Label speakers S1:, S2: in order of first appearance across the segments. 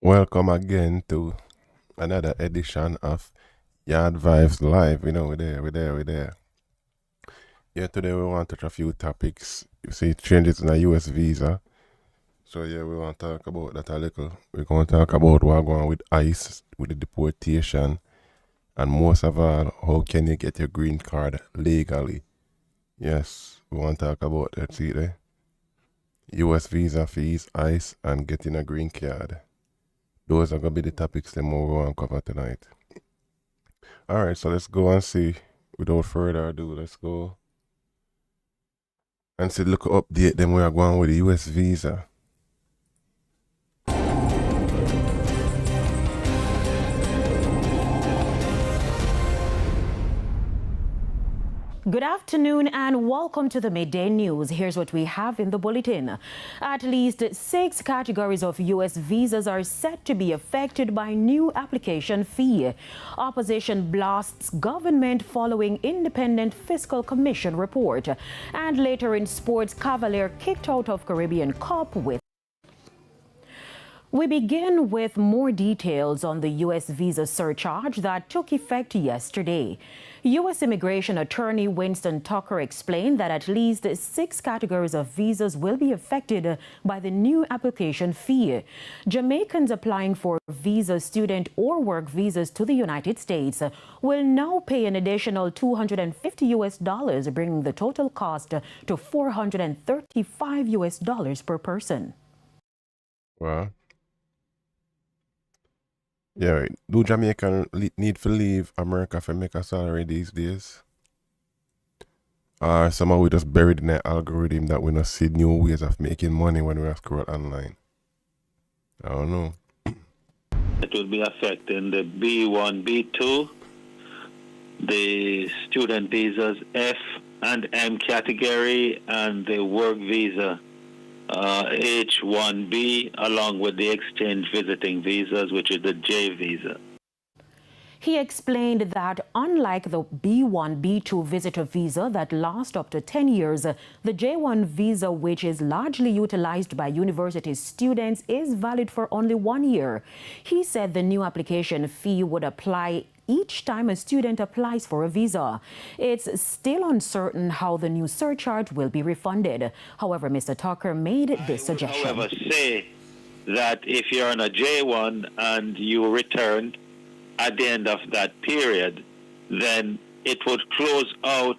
S1: Welcome again to another edition of YAAD VIBEZ Live. We're there. Yeah, today we want to touch a few topics. You see, changes in the US visa. So yeah, we want to talk about that a little. We're going to talk about what's going on with ICE, with the deportation, and most of all, how can you get your green card legally? Yes, we want to talk about that, see there. US visa fees, ICE, and getting a green card. Those are going to be the topics that we want to cover tonight. All right, so let's go and see. Without further ado, let's go and see, look update them we are going with the US visa.
S2: Good afternoon and welcome to the Midday News. Here's what we have in the bulletin. At least 6 categories of U.S. visas are set to be affected by new application fee. Opposition blasts government following Independent Fiscal Commission report. And later in sports, Cavalier kicked out of Caribbean Cup with. We begin with more details on the U.S. visa surcharge that took effect yesterday. U.S. Immigration Attorney Winston Tucker explained that at least 6 categories of visas will be affected by the new application fee. Jamaicans applying for visa, student or work visas to the United States will now pay an additional $250, bringing the total cost to $435 per person.
S1: Well, yeah, do Jamaican need to leave America for make a salary these days? Or somehow we just buried in the algorithm that we not see new ways of making money when we scroll online? I don't know.
S3: It will be affecting the B1, B2, the student visas F and M category, and the work visa H1B, along with the exchange visiting visas, which is the J visa.
S2: He explained that unlike the B1, B2 visitor visa that lasts up to 10 years, the J1 visa, which is largely utilized by university students, is valid for only 1 year. He said the new application fee would apply each time a student applies for a visa. It's still uncertain how the new surcharge will be refunded. However, Mr. Tucker made this suggestion.
S3: However, say that if you're on a J1 and you returned at the end of that period, then it would close out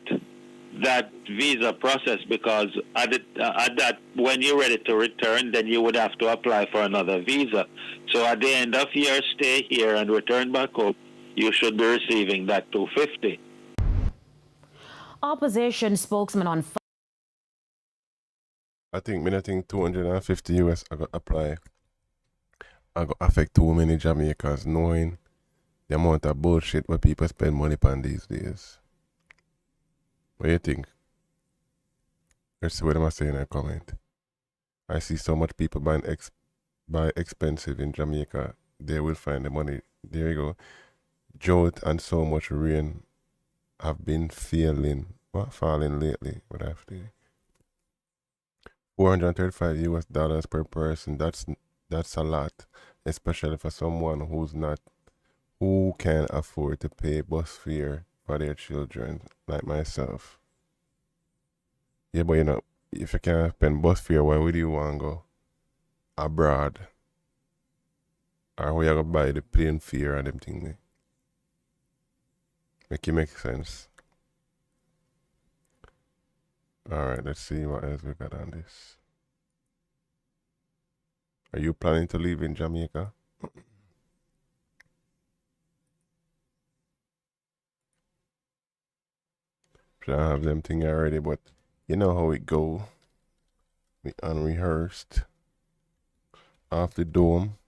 S3: that visa process, because at that, when you're ready to return, then you would have to apply for another visa. So at the end of your stay here and return back home, you should be receiving that $250.
S2: Opposition spokesman on
S1: I think 250 US I got apply. I got affect too many Jamaicans, knowing the amount of bullshit where people spend money on these days. What do you think? Let's see what am I saying in a comment. I see so much people buy expensive in Jamaica. They will find the money. There you go. Drought and so much rain have been falling lately. What I have to $435 US per person. That's a lot, especially for someone who can afford to pay bus fare for their children, like myself. Yeah, but you know, if you can't spend bus fare, why would you want to go abroad? Or where you going to buy the plane fare and them things? Make it make sense. Alright, let's see what else we got on this. Are you planning to live in Jamaica? I have them thing already, but you know how it go. We unrehearsed. Off the dome.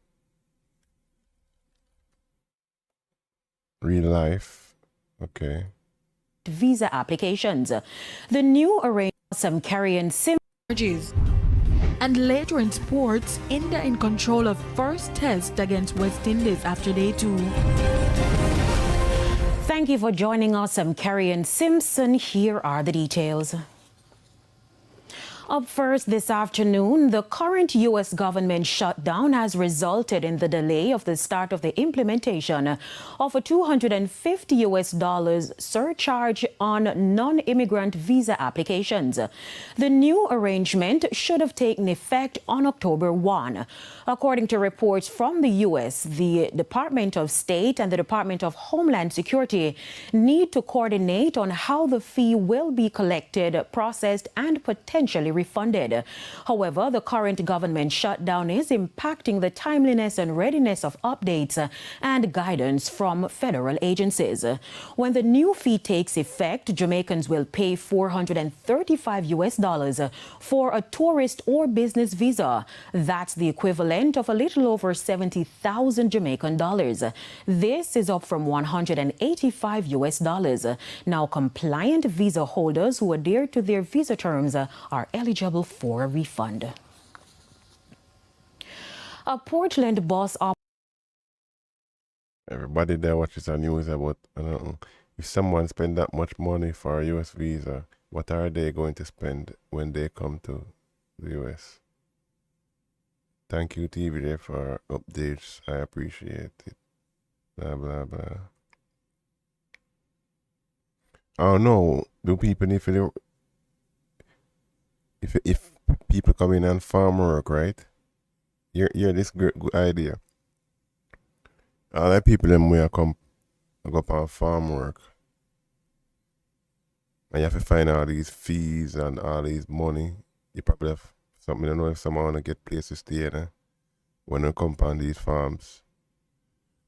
S1: Real life. Okay.
S2: visa applications. The new arrangement some carrying
S4: charges. And later in sports, India in control of first test against West Indies after day 2.
S2: Thank you for joining us. I'm Carrie Simpson. Here are the details. Up first this afternoon, the current U.S. government shutdown has resulted in the delay of the start of the implementation of a $250 surcharge on non-immigrant visa applications. The new arrangement should have taken effect on October 1. According to reports from the U.S., the Department of State and the Department of Homeland Security need to coordinate on how the fee will be collected, processed, and potentially refunded. However, the current government shutdown is impacting the timeliness and readiness of updates and guidance from federal agencies. When the new fee takes effect, Jamaicans will pay $435 for a tourist or business visa. That's the equivalent of a little over 70,000 Jamaican dollars. This is up from $185. Now, compliant visa holders who adhere to their visa terms are eligible for a refund. A Portland bus
S1: Everybody there watches the news about, if someone spend that much money for a US visa, what are they going to spend when they come to the US? Thank you, TVJ, for updates. I appreciate it. Blah, blah, blah. I don't know. Do people, if people come in and farm work, right? Hear this good idea. All the people them will come go up on farm work. And you have to find all these fees and all these money. You probably have something, I don't know if someone want to get places to stay there when they come on these farms.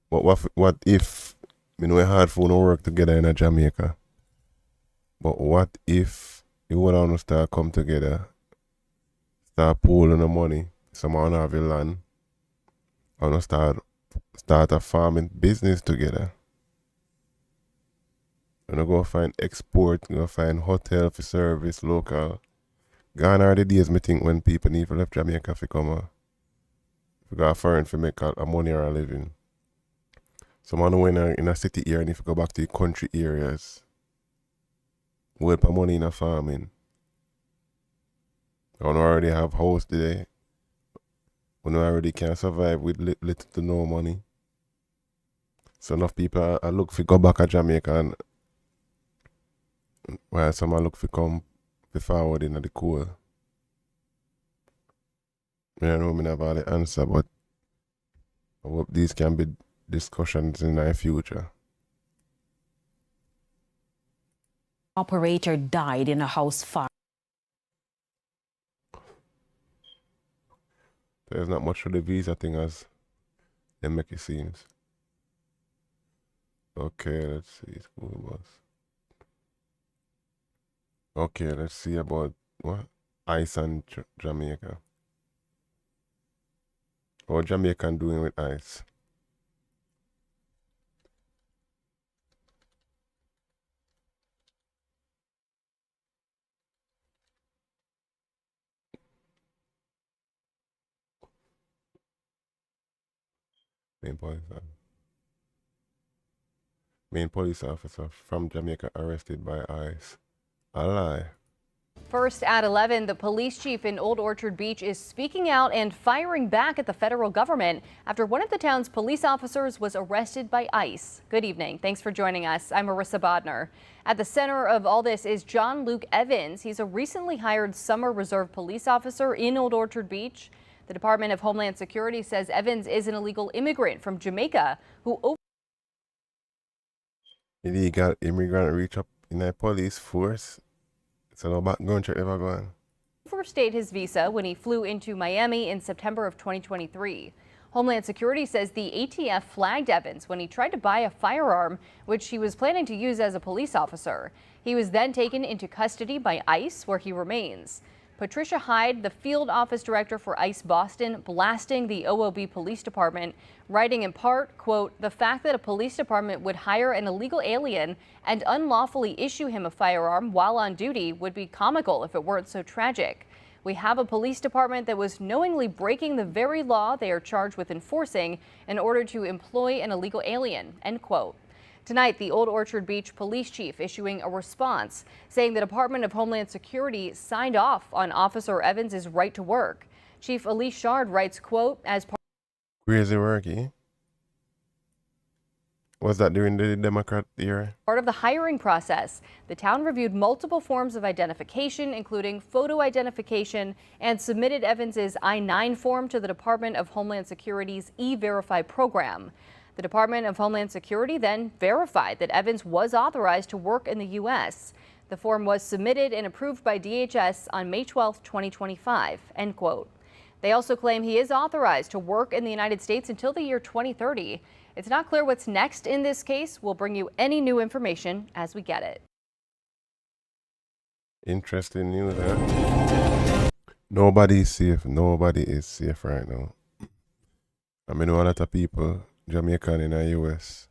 S1: But what if, it's hard for no work together in Jamaica. But what if you want to start come together, start pooling the money, someone have a land, and start a farming business together. And go find export, go find hotel for service, local. Gone are the days, me think, when people need to left Jamaica to come to go foreign to make a money or a living. Someone who in a city here and if you go back to the country areas, will put money in a farming. I already have house today. We already can survive with little to no money. So enough people are look for go back to Jamaica and while some are look for come forward in the cool. I don't know I have all the answer, but I hope these can be discussions in the future.
S2: operator died in a house fire.
S1: There's not much of the visa thing as they make it seems. Okay, let's see. School bus. Okay, let's see about what? Ice and Jamaica. What Jamaican doing with ice? Main police officer from Jamaica arrested by ICE. A lie.
S5: First at 11, the police chief in Old Orchard Beach is speaking out and firing back at the federal government after one of the town's police officers was arrested by ICE. Good evening. Thanks for joining us. I'm Marissa Bodner. At the center of all this is John Luke Evans. He's a recently hired summer reserve police officer in Old Orchard Beach. The Department of Homeland Security says Evans is an illegal immigrant from Jamaica who
S1: Illegal immigrant reach up in the police force. It's no background check ever gone.
S5: overstayed his visa when he flew into Miami in September of 2023. Homeland Security says the ATF flagged Evans when he tried to buy a firearm, which he was planning to use as a police officer. He was then taken into custody by ICE, where he remains. Patricia Hyde, the field office director for ICE Boston, blasting the OOB Police Department, writing in part, quote, "The fact that a police department would hire an illegal alien and unlawfully issue him a firearm while on duty would be comical if it weren't so tragic. We have a police department that was knowingly breaking the very law they are charged with enforcing in order to employ an illegal alien," end quote. Tonight, the Old Orchard Beach police chief issuing a response saying the Department of Homeland Security signed off on Officer Evans's right to work. Chief Elise Shard writes, quote, as part
S1: Crazy work, eh? Was that during the Democrat era?
S5: Part of the hiring process, the town reviewed multiple forms of identification, including photo identification, and submitted Evans's I-9 form to the Department of Homeland Security's E-Verify program. The Department of Homeland Security then verified that Evans was authorized to work in the U.S. The form was submitted and approved by DHS on May 12, 2025, end quote. They also claim he is authorized to work in the United States until the year 2030. It's not clear what's next in this case. We'll bring you any new information as we get it.
S1: Interesting news, huh? Nobody is safe. Nobody is safe right now. I mean, a lot of people, Jamaican in the US,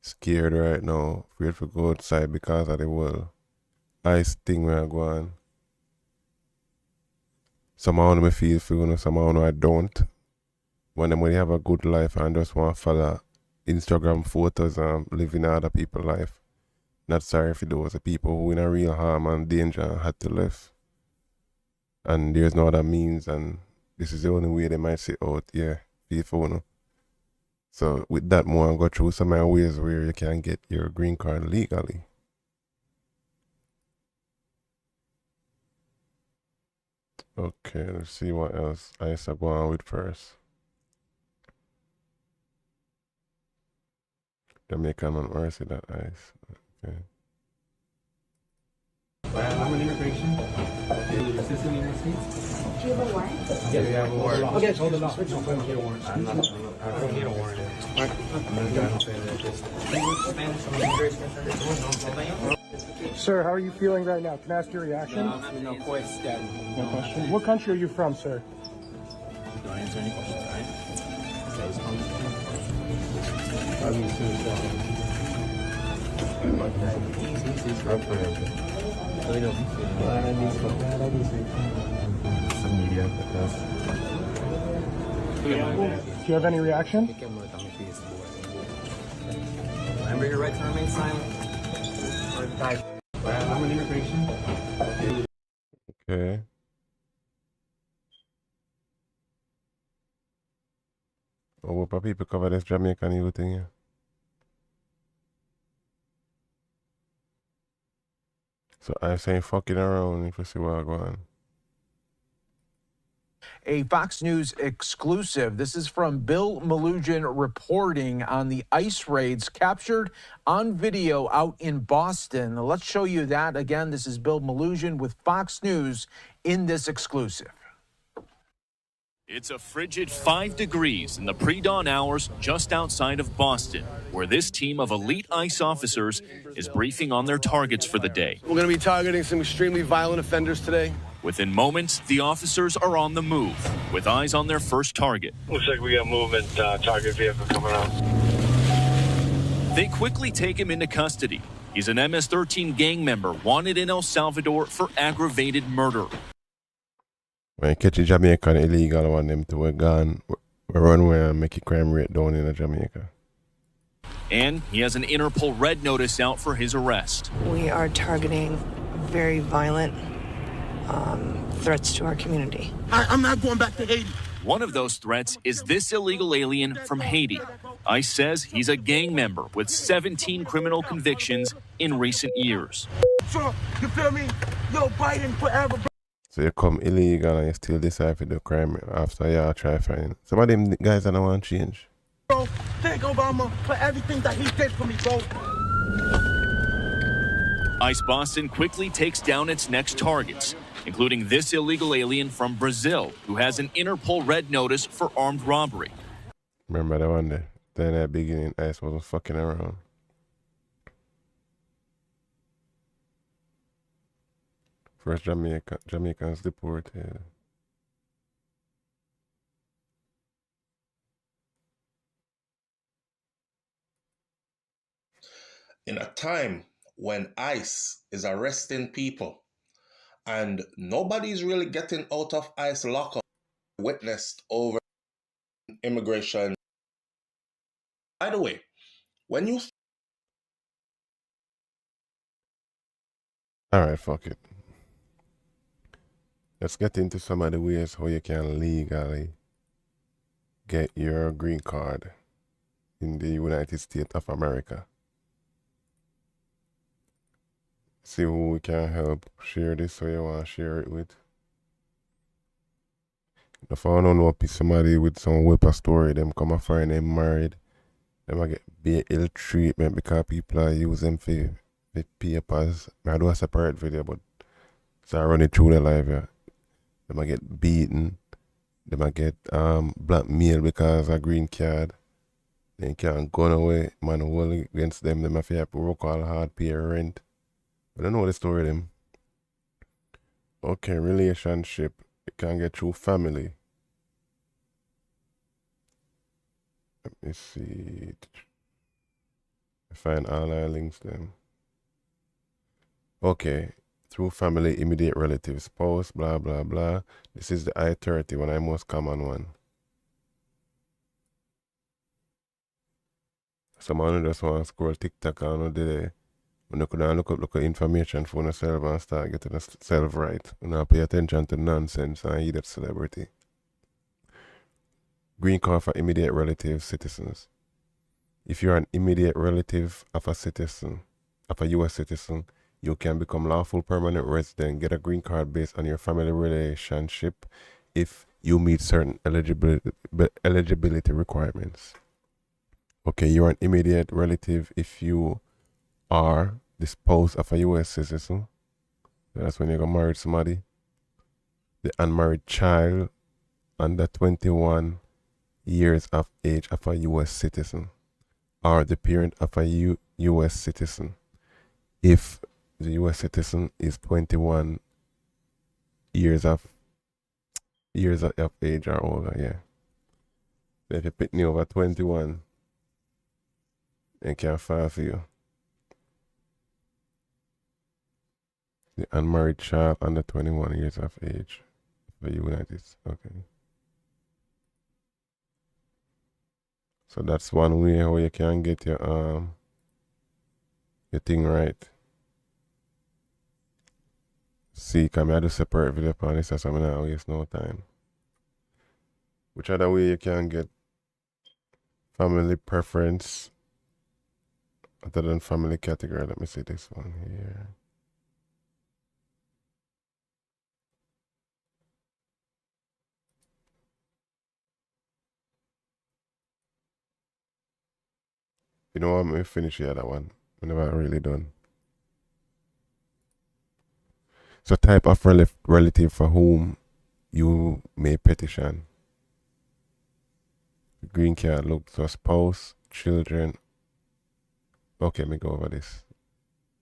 S1: scared right now, afraid to go outside because of the world ice thing where I go on. Somehow I feel for somehow I don't. When they have a good life and just want to follow Instagram photos and live in other people's life. Not sorry for those people who in a real harm and danger and had to live. And there's no other means, and this is the only way they might say out, yeah, people. So with that, more go through some of the ways where you can get your green card legally. Okay, let's see what else I used to go on with first. Jamaican man, where is it that ice? Okay.
S6: I'm an immigration. You're a citizen in the United States?
S7: Do you have a warrant?
S6: Yes, we have a warrant. Okay, hold it off. I don't get a warrant. I don't need a warrant.
S8: Sir, how are you feeling right now? Can I ask your reaction?
S6: No question.
S8: No question. What country are you from, sir?
S6: Don't answer any questions, all right?
S8: Do you have any reaction?
S6: Remember your right to remain silent or die. I'm an immigration.
S1: Okay. Oh, what people cover this Jamaican evil thing here? So I'm saying fucking around if you see what I go on.
S9: A Fox News exclusive. This is from Bill Malugin reporting on the ICE raids captured on video out in Boston. Let's show you that again. This is Bill Malugin with Fox News in this exclusive.
S10: It's a frigid 5 degrees in the pre-dawn hours just outside of Boston, where this team of elite ICE officers is briefing on their targets for the day.
S11: We're going to be targeting some extremely violent offenders today.
S10: Within moments, the officers are on the move, with eyes on their first target.
S11: Looks like we got movement, target vehicle coming out.
S10: They quickly take him into custody. He's an MS-13 gang member wanted in El Salvador for aggravated murder.
S1: When you catch a Jamaican illegal, I want them to wear gun, run away and make a crime rate down in Jamaica.
S10: And he has an Interpol red notice out for his arrest.
S7: We are targeting very violent threats to our community.
S11: I'm not going back to Haiti.
S10: One of those threats is this illegal alien from Haiti. ICE says he's a gang member with 17 criminal convictions in recent years.
S11: So, you feel me? Yo, Biden forever.
S1: So you come illegal and you still decide to do crime after you try to find. Some of them guys that don't want to change.
S11: Bro, thank Obama for everything that he did for me, bro.
S10: ICE Boston quickly takes down its next targets, including this illegal alien from Brazil who has an Interpol red notice for armed robbery.
S1: Remember that one day? Then at the beginning, ICE wasn't fucking around. First Jamaicans deported.
S12: In a time when ICE is arresting people and nobody's really getting out of ICE lockup, witnessed over immigration. By the way, when you
S1: Alright, fuck it. Let's get into some of the ways how you can legally get your green card in the United States of America. See who we can help share this, so you want to share it with. If I don't know somebody with some whipper story, them come a find them married, them I get be ill treatment because people are using for papers. I do a separate video, but so I run it through the live here. Them I get beaten, them I get blackmail because of green card. They can't go away, man hold against them, them have to work all hard, pay rent. But I know the story of them. Okay, relationship. You can get through family. Let me see. Find all our links then. Okay. Through family, immediate relatives, spouse, blah, blah, blah. This is the I-30 one, the most common one. Someone just want to scroll TikTok and do the when you could look up information for yourself and start getting yourself right. You not pay attention to nonsense and eat that celebrity. Green card for immediate relative citizens. If you're an immediate relative of a citizen, of a U.S. citizen, you can become lawful permanent resident, get a green card based on your family relationship if you meet certain eligibility requirements. Okay, you're an immediate relative if you are the spouse of a U.S. citizen. That's when you're going to marry somebody. The unmarried child under 21 years of age of a U.S. citizen, or the parent of a U.S. citizen. If the U.S. citizen is 21 years of age or older, yeah. So if you pick me over 21, they can't file for you. The unmarried child under 21 years of age for the United States. Okay. So that's one way how you can get your thing right. See, come I do separate video on this, so I'm not waste no time. Which other way you can get family preference other than family category? Let me see this one here. You know what? I'm going to finish the other one. I'm never really done. So type of relative for whom you may petition. Green card, look, so spouse, children. Okay, let me go over this.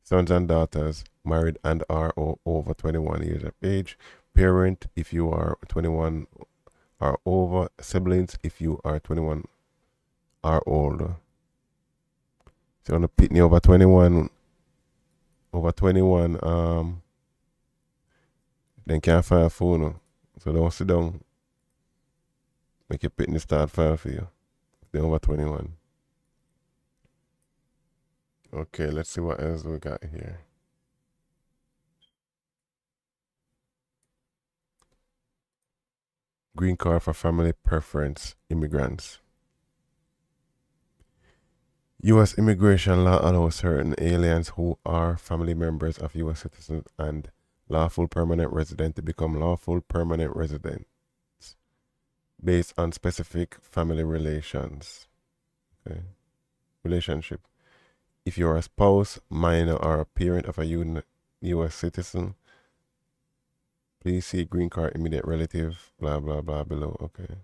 S1: Sons and daughters, married and are over 21 years of age. Parent, if you are 21 or over. Siblings, if you are 21 or older. So on the pitney over 21, then can't file a phone. So don't sit down. Make your pitney start file for you. They're over 21. Okay, let's see what else we got here. Green card for family preference immigrants. U.S. immigration law allows certain aliens who are family members of U.S. citizens and lawful permanent resident to become lawful permanent residents based on specific family relations. Okay. Relationship. If you're a spouse, minor, or a parent of a U.S. citizen, please see green card immediate relative, blah, blah, blah below. Okay.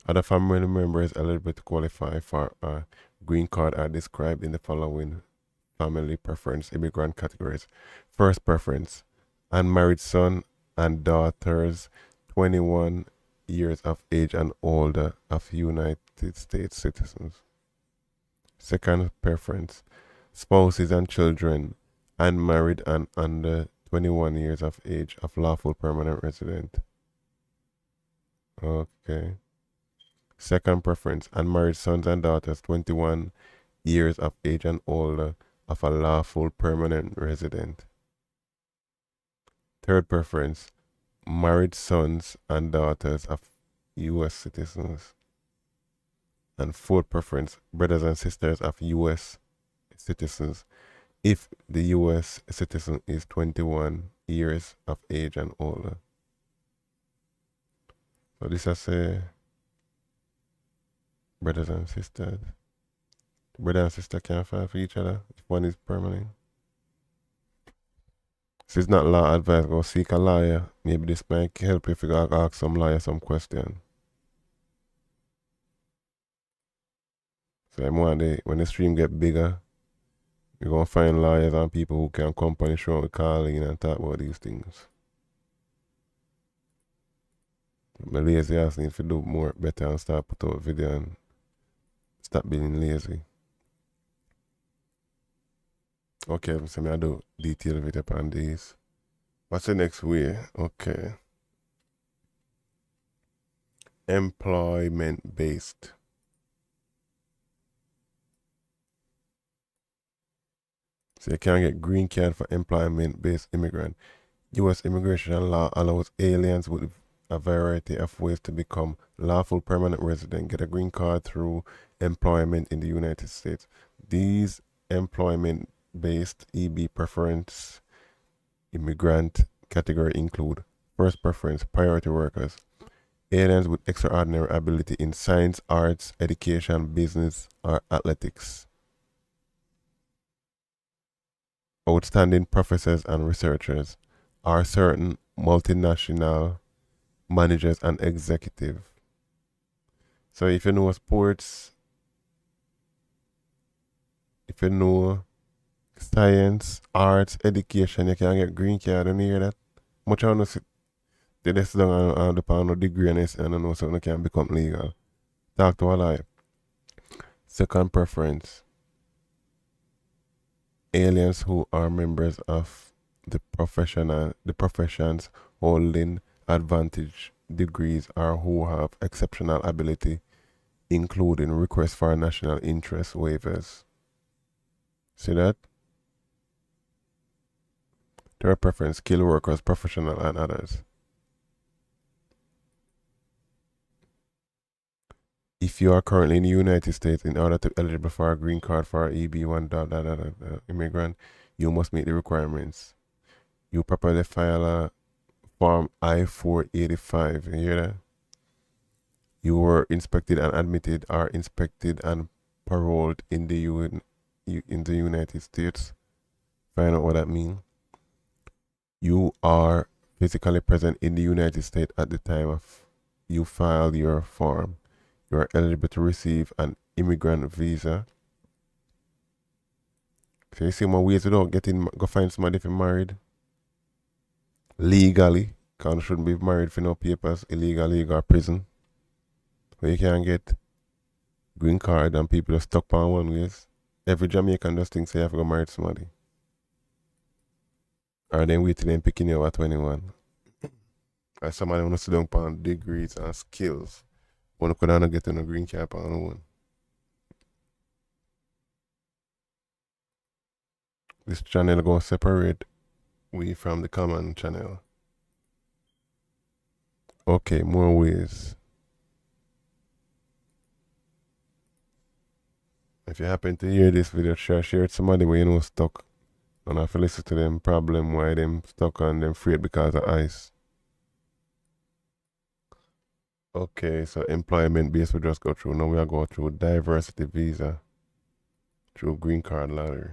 S1: Other family members eligible to qualify for a green card are described in the following family preference immigrant categories. First preference, unmarried son and daughters 21 years of age and older of United States citizens. Second preference, spouses and children unmarried and under 21 years of age of lawful permanent resident. Okay. Second preference, unmarried sons and daughters 21 years of age and older of a lawful permanent resident. Third preference, married sons and daughters of U.S. citizens. And fourth preference, brothers and sisters of U.S. citizens if the U.S. citizen is 21 years of age and older. So this is brothers and sisters. Brother and sister can file for each other if one is permanent. So it's not law advice, go seek a lawyer. Maybe this might help if you ask some lawyer some question. So when the stream get bigger, you're going to find lawyers and people who can come on the show and call in and talk about these things. My lazy ass need to do more better and start put out video and stop being lazy. Okay, so I do detail video upon these. What's the next way? Okay. Employment based. So you can get green card for employment-based immigrant. U.S. immigration law allows aliens with a variety of ways to become lawful permanent resident, get a green card through employment in the United States. These employment-based EB preference immigrant category include first preference, priority workers, aliens with extraordinary ability in science, arts, education, business, or athletics. Outstanding professors and researchers are certain multinational managers and executives. So if you know sports, if you know science, arts, education, you can get green card. Don't you hear that? Much I don't know. They just don't have a degree and I don't know, so they can become legal. Talk to a lawyer. Second preference, aliens who are members of the professions holding advantage degrees or who have exceptional ability, including requests for national interest waivers. See that? Third preference, skilled workers, professional and others. If you are currently in the United States, in order to be eligible for a green card for EB1 immigrant, you must meet the requirements. You properly file a Form I-485. You hear that? You were inspected and admitted, or inspected and paroled in the United States. Find out what that means. You are physically present in the United States at the time of you file your form. You are eligible to receive an immigrant visa. So you see more ways without go find somebody if you're married. Legally, because you shouldn't be married for no papers, illegally you go to prison. Where you can get green card and people are stuck on one ways. Every Jamaican just thinks they have to go marry somebody. Or then wait till them picking you at 21. Or somebody want to sit down on degrees and skills. One could not get on a green cap on one. This channel going to separate we from the common channel. Okay, more ways. If you happen to hear this video, share it with somebody where you know stuck. And have to listen to them problem why them stuck and them afraid because of ice. Okay, so employment base we just go through. Now we are going through diversity visa through green card lottery.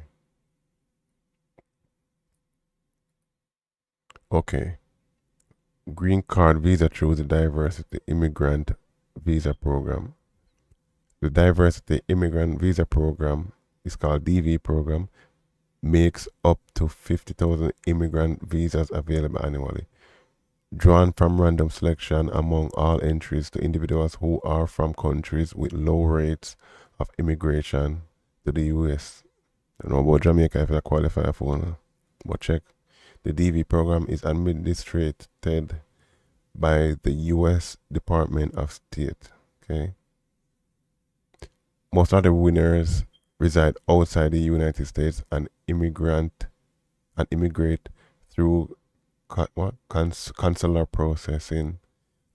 S1: Okay. Green card visa through the diversity immigrant visa program. The diversity immigrant visa program is called DV program. Makes up to 50,000 immigrant visas available annually. Drawn from random selection among all entries to individuals who are from countries with low rates of immigration to the U.S. I don't know about Jamaica if they qualify for one, but check. The DV program is administered by the U.S. Department of State. Okay. Most of the winners reside outside the United States and immigrate through consular processing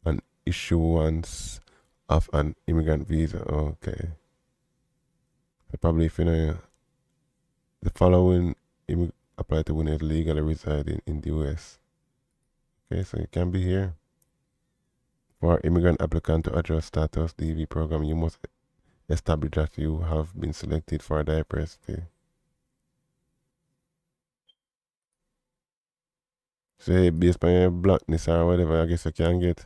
S1: and issuance of an immigrant visa. Okay. So probably if you know the following apply to when you're legally residing in the US. Okay, so you can be here. For immigrant applicant to adjust status DV program, you must establish that you have been selected for diversity. So based on your blackness or whatever, I guess you can get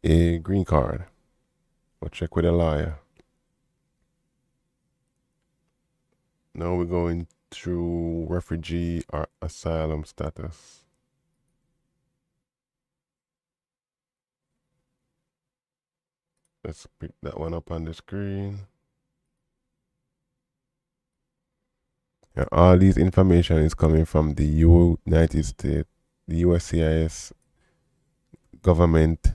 S1: a green card. Or check with a lawyer. Now we're going through refugee or asylum status. Let's pick that one up on the screen. Yeah, all these information is coming from the United States, the USCIS government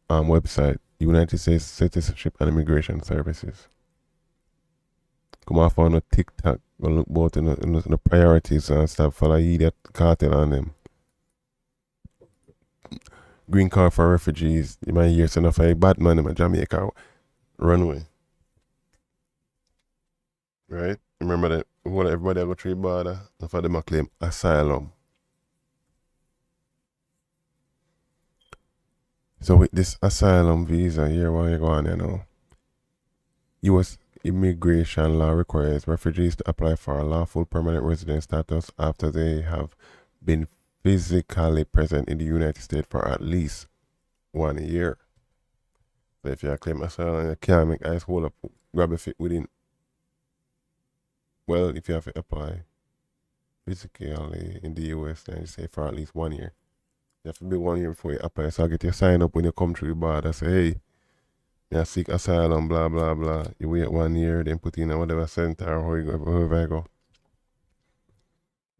S1: website, United States Citizenship and Immigration Services. Come off on a TikTok, go look both in the priorities and stuff, follow idiot cartel on them. Green card for refugees, you might hear some of a bad man in Jamaica runway. Right? Remember that everybody go through the border, and for them to claim asylum. So with this asylum visa here, what you go on there now? US immigration law requires refugees to apply for a lawful permanent resident status after they have been physically present in the United States for at least 1 year. So if you claim asylum, you can't make ice hold up, grab a fit within. Well, if you have to apply physically in the US, then you say for at least 1 year. You have to be 1 year before you apply. So I get your sign up when you come through the border. Say, hey, I seek asylum, blah, blah, blah. You wait 1 year, then put in a whatever center or wherever you go.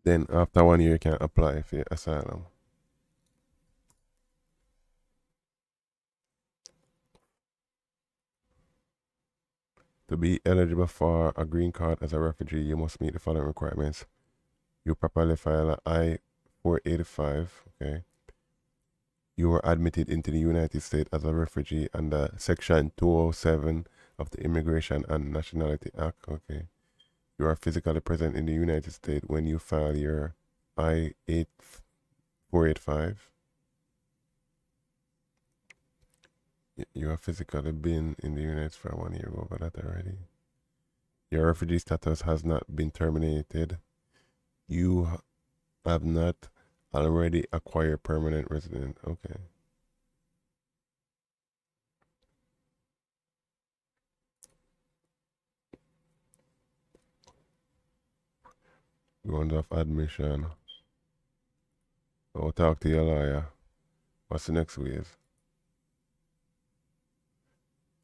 S1: Then after 1 year, you can apply for your asylum. To be eligible for a green card as a refugee, you must meet the following requirements. You properly file an I-485, okay? You were admitted into the United States as a refugee under Section 207 of the Immigration and Nationality Act, okay? You are physically present in the United States when you file your I-485. You have physically been in the United States for 1 year, over that already. Your refugee status has not been terminated. You have not already acquired permanent resident. Okay. Going off admission. I'll talk to your lawyer. What's the next ways?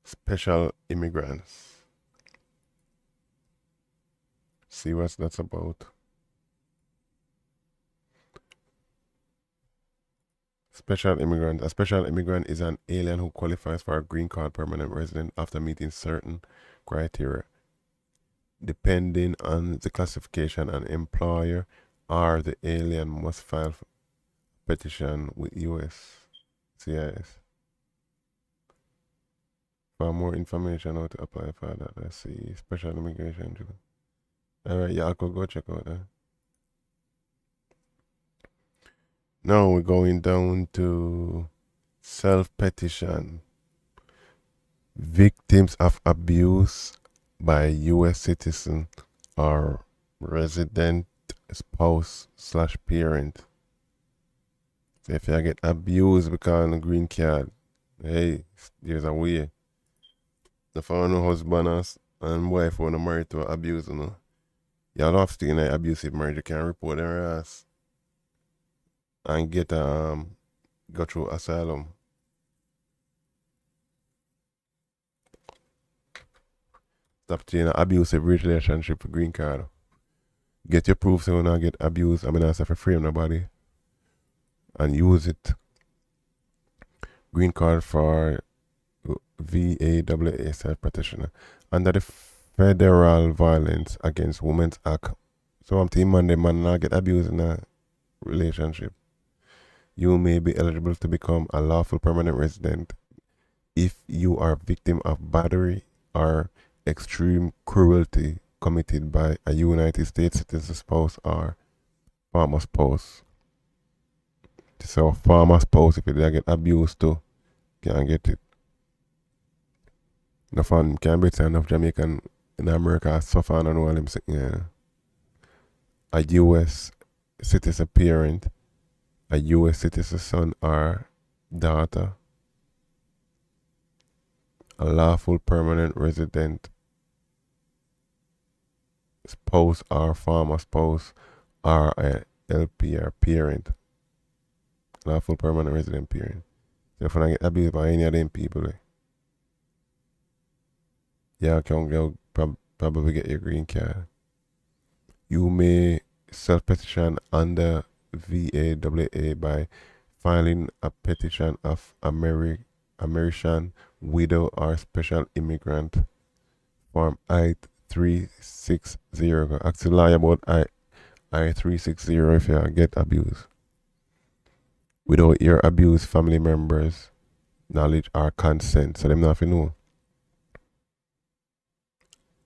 S1: Special immigrants. See what that's about. Special immigrant. A special immigrant is an alien who qualifies for a green card permanent resident after meeting certain criteria. Depending on the classification, an employer or the alien must file a petition with USCIS. For more information how to apply for that, let's see, special immigration. Alright, yeah, I could go check out that. Now we're going down to self-petition. Victims of abuse by U.S. citizen or resident spouse/parent. So if you get abused because of the green card, hey, there's a way. The found no husband and wife who are married to abuse, you know. You don't have to in an abusive marriage, you can report their ass and get go through asylum. Stop in an abusive relationship for green card. Get your proof so you don't get abused. I mean, I have to frame nobody and use it. Green card for VAAA self-petitioner under the Federal Violence Against Women's Act. So I'm telling man, the man not get abused in a relationship. You may be eligible to become a lawful permanent resident if you are victim of battery or extreme cruelty committed by a United States citizen spouse or former spouse. So former spouse, if they get abused too, can't get it. No fun can be enough Jamaican in America suffer and all them yeah. A US citizen parent, a US citizen son or daughter, a lawful permanent resident spouse or former spouse or a LPR parent, lawful permanent resident parent. So if I get abused by any of them people, yeah, can probably get your green card. You may self-petition under VAAA by filing a petition of American Widow or Special Immigrant Form I-360. Actually lie about I-360 if you get abused. Without your abused family members' knowledge or consent, so them not know.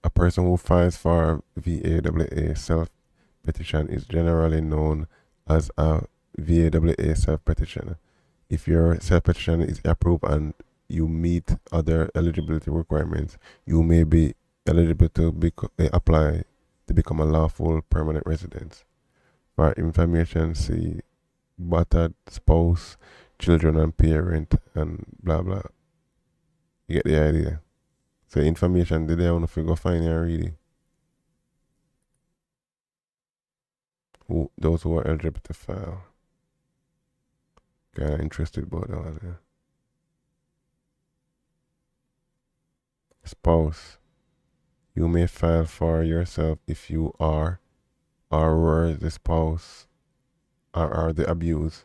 S1: A person who files for VAAA self-petition is generally known as a VAAA self-petitioner. If your self-petition is approved and you meet other eligibility requirements, you may be eligible to apply to become a lawful permanent resident. For information, see battered spouse, children and parent, and blah blah. You get the idea. So information today I want to go find and read it. Those who are eligible to file. Kinda interested about that one, yeah. Spouse. You may file for yourself if you are or were the spouse or are the abused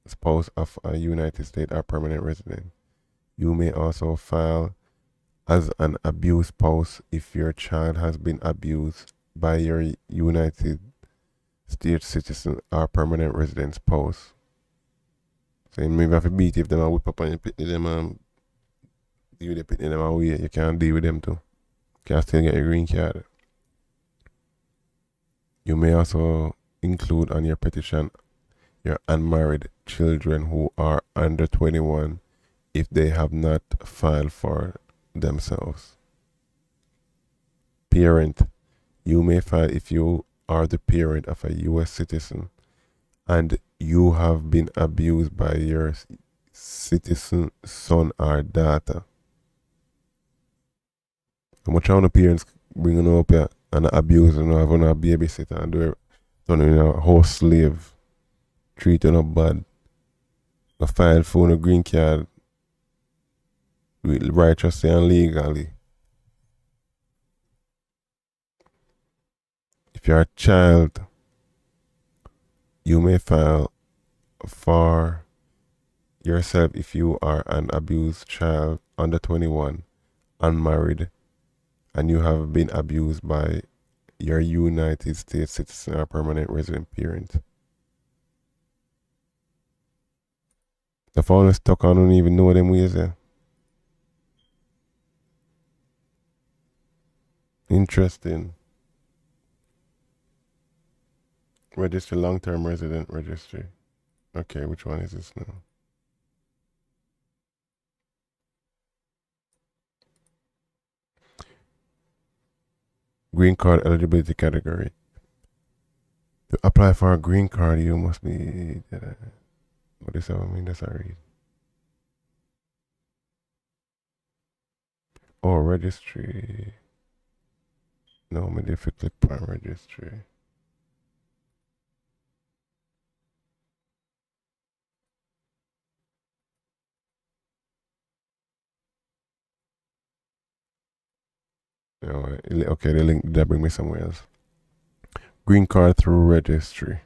S1: spouse of a United States or permanent resident. You may also file as an abused spouse if your child has been abused by your United States citizen or permanent resident spouse. So you may have to beat if them are whip up and you pick them deal with the pitney them away. You can't deal with them too. You can still get your green card. You may also include on your petition your unmarried children who are under 21 if they have not filed for themselves. Parent. You may file if you are the parent of a US citizen and you have been abused by your citizen son or daughter. How much of the parents bringing up here and abusing having a babysitter and turning a house slave, treating her bad, a file for a green card righteously and legally. If you're a child, you may file for yourself if you are an abused child under 21, unmarried, and you have been abused by your United States citizen or permanent resident parent. The phone is stuck, I don't even know them ways there. Interesting. Register long-term resident registry. Okay, which one is this now? Green card eligibility category. To apply for a green card, you must be. What does that mean? That's I read. Oh, registry. No, maybe if you click on registry. Okay, the link that bring me somewhere else. Green card through registry.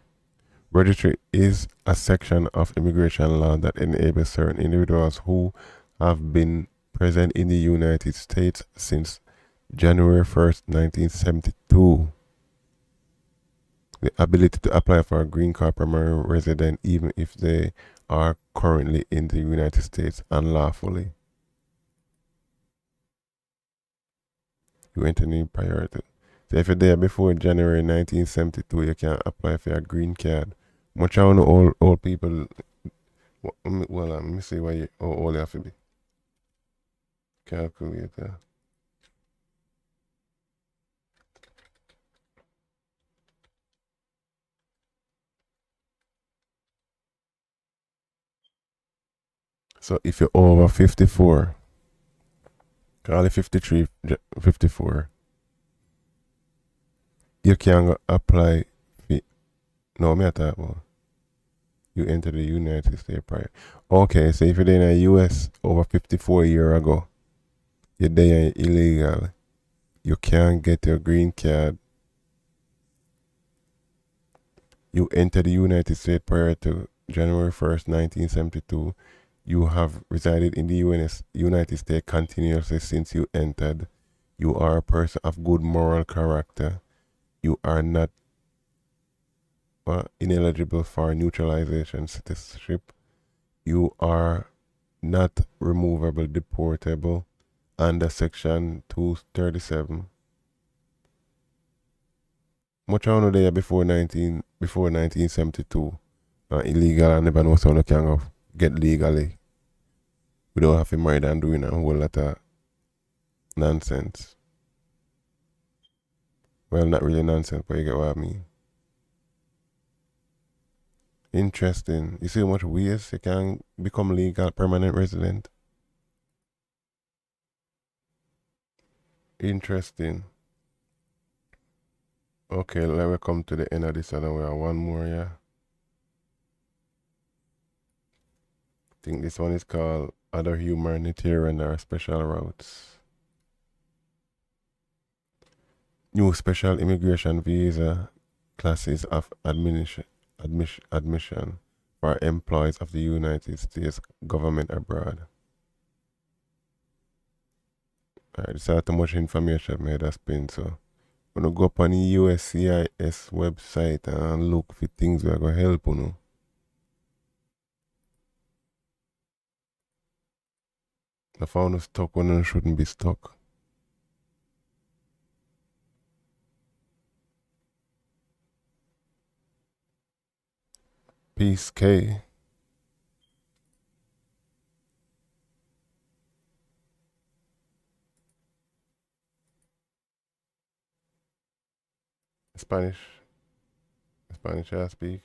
S1: Registry is a section of immigration law that enables certain individuals who have been present in the United States since January 1st, 1972. The ability to apply for a green card permanent resident even if they are currently in the United States unlawfully. You enter new priority. So if you're there before January 1972, you can apply for a green card. Much I know all people, well, let me see how old you have to be. Calculator. So if you're over 54, call it 53, 54, you can apply. No, me talk about. You enter the United States prior. Okay, so if you're in the US over 54 years ago, you're there illegal. You can't get your green card. You enter the United States prior to January 1st, 1972. You have resided in the United States continuously since you entered. You are a person of good moral character. You are not ineligible for neutralization citizenship. You are not removable, deportable under Section 237. Much I know there before 1972. Illegal and never know someone can get legally without having married and doing a whole lot of nonsense. Well, not really nonsense, but you get what I mean. Interesting. You see how much ways you can become legal permanent resident? Interesting. Okay, let me come to the end of this and we have one more, yeah. I think this one is called Other Humanitarian or Special Routes. New special immigration visa classes of admission for employees of the United States government abroad. Alright, this is too much information made us spin, so when you go up on the USCIS website and look for things that are going to help you. The phone is stuck when it shouldn't be stuck. Peace K. Spanish I speak.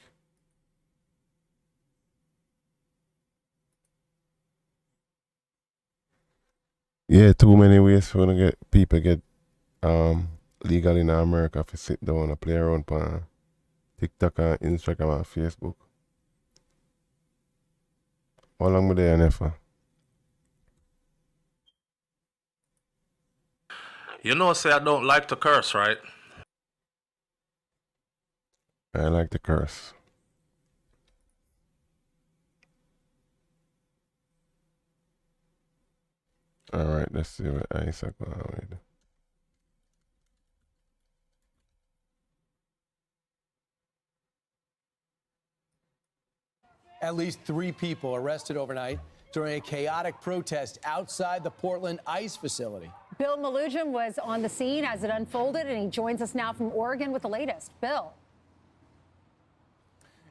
S1: Yeah, too many ways for get people get legal in America if you sit down and play around on TikTok and Instagram and Facebook. How long with there, Nefa?
S13: You know, say I don't like to curse, right?
S1: I like to curse. Alright, let's see what Isaac with.
S14: At least 3 people arrested overnight during a chaotic protest outside the Portland ICE facility.
S15: Bill Malugin was on the scene as it unfolded, and he joins us now from Oregon with the latest. Bill.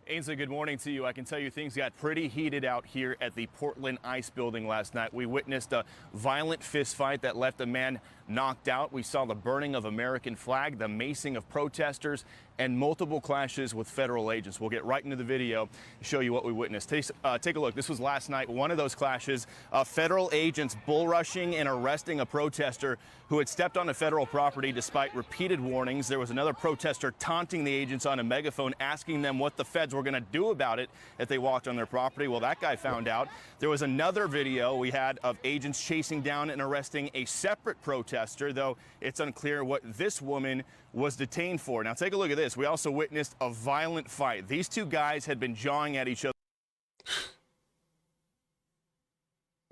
S16: Ainsley, good morning to you. I can tell you things got pretty heated out here at the Portland ICE building last night. We witnessed a violent fistfight that left a man knocked out. We saw the burning of American flag, the macing of protesters, and multiple clashes with federal agents. We'll get right into the video and show you what we witnessed. Take a look. This was last night, one of those clashes. Federal agents bull rushing and arresting a protester who had stepped onto federal property despite repeated warnings. There was another protester taunting the agents on a megaphone, asking them what the feds were going to do about it if they walked on their property. Well, that guy found out. There was another video we had of agents chasing down and arresting a separate protester, though it's unclear what this woman was detained for. Now, take a look at this. We also witnessed a violent fight. These two guys had been jawing at each other.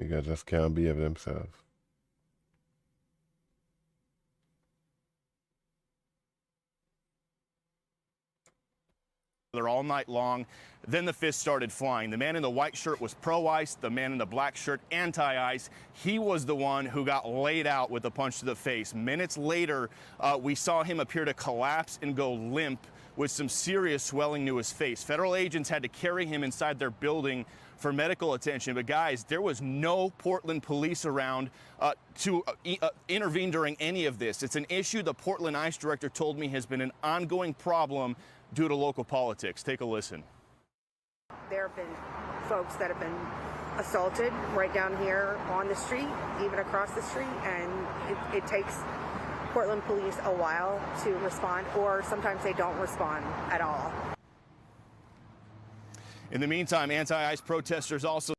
S1: Niggas just can't behave themselves.
S16: All night long. Then the fists started flying. The man in the white shirt was pro-ICE. The man in the black shirt, anti-ICE. He was the one who got laid out with a punch to the face. Minutes later, we saw him appear to collapse and go limp with some serious swelling to his face. Federal agents had to carry him inside their building for medical attention. But guys, there was no Portland police around to intervene during any of this. It's an issue the Portland ICE director told me has been an ongoing problem due to local politics. Take a listen.
S17: There have been folks that have been assaulted right down here on the street, even across the street, and it takes Portland police a while to respond, or sometimes they don't respond at all.
S16: In the meantime, anti-ICE protesters also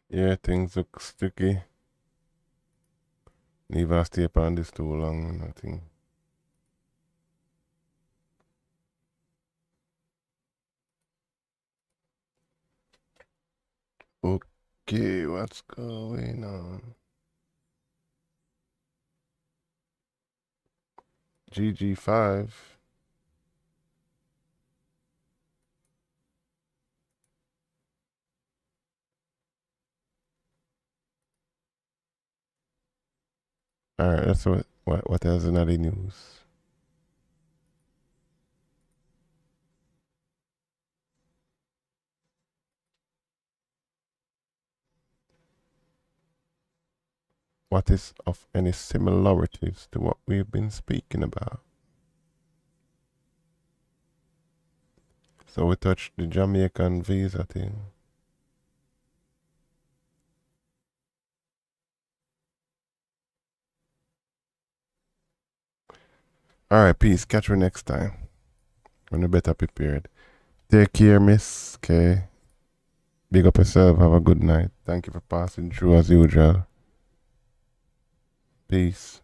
S1: Yeah, things look sticky. Leave us stay upon this too long, I think. Okay, what's going on? GG5. Alright, that's what else in the news? What is of any similarities to what we've been speaking about? So we touched the Jamaican visa thing. Alright, peace. Catch you next time. When you're better prepared. Take care, Miss K. Big up yourself. Have a good night. Thank you for passing through as usual. Peace.